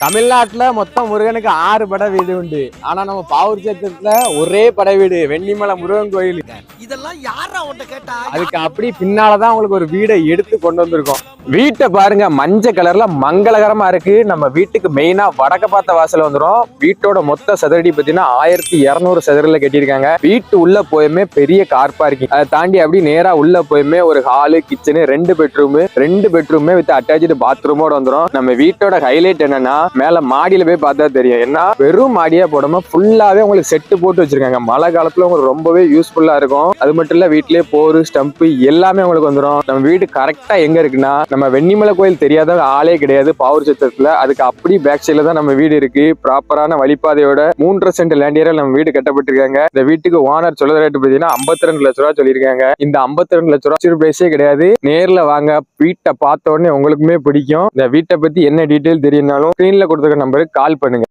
தமிழ்நாட்டுல மொத்தம் முருகனுக்கு 6 படை வீடு உண்டு. ஆனா நம்ம பாவூர் சத்திரத்துல ஒரே படை வீடு வெண்ணிமலை முருகன் கோயில். இதெல்லாம் யாரா உன்கிட்ட கேட்டா? அதுக்கு அப்படி பின்னாலதான் உங்களுக்கு ஒரு வீடை எடுத்து கொண்டு வந்திருக்கோம். வீட்டை பாருங்க, மஞ்சள் கலர்ல மங்களகரமா இருக்கு. நம்ம வீட்டுக்கு மெயினா வடக்க பார்த்த வாசல் வந்துடும். வீட்டோட மொத்த சதுரடி பாத்தீங்கன்னா 1200 சதுரல கட்டியிருக்காங்க. வீட்டு உள்ள போயுமே பெரிய கார் பார்க்கிங், அதை தாண்டி அப்படி நேரா உள்ள போயுமே ஒரு ஹாலு, கிச்சனு, 2 பெட்ரூமே வித் அட்டாச்சு பாத்ரூமோட வந்துடும். நம்ம வீட்டோட ஹைலைட் என்னன்னா, மேல மாடியில போய் பார்த்தா தெரியும். ஏன்னா வெறும் மாடியா போடாம ஃபுல்லாவே உங்களுக்கு செட்டு போட்டு வச்சிருக்காங்க. மழை காலத்துல உங்களுக்கு ரொம்பவே யூஸ்ஃபுல்லா இருக்கும். அது மட்டும் இல்ல, வீட்லயே போரு, ஸ்டம்ப் எல்லாமே உங்களுக்கு வந்துடும். நம்ம வீடு கரெக்டா எங்க இருக்குன்னா, நம்ம வெண்ணிமலை கோயில் தெரியாத ஆளே கிடையாது பாவூர் சத்திரத்துல. அதுக்கு அப்படி பேக் சைட்ல தான் நம்ம வீடு இருக்கு. ப்ராப்பரான வழிபாதையோட 3.5 சென்ட் லேண்ட் ஏரியா நம்ம வீடு கட்டப்பட்டிருக்காங்க. இந்த வீட்டுக்கு ஓனர் சொல்ல ரேட்டு பாத்தீங்கன்னா 52 லட்ச ரூபா சொல்லியிருக்காங்க. இந்த 52 லட்ச ரூபா பிரைஸே கிடையாது. நேர்ல வாங்க, வீட்டை பார்த்த உடனே உங்களுக்குமே பிடிக்கும். இந்த வீட்டை பத்தி என்ன டீட்டெயில் தெரியும்னாலும் ஸ்கிரீன்ல கொடுத்துருக்க நம்பருக்கு கால் பண்ணுங்க.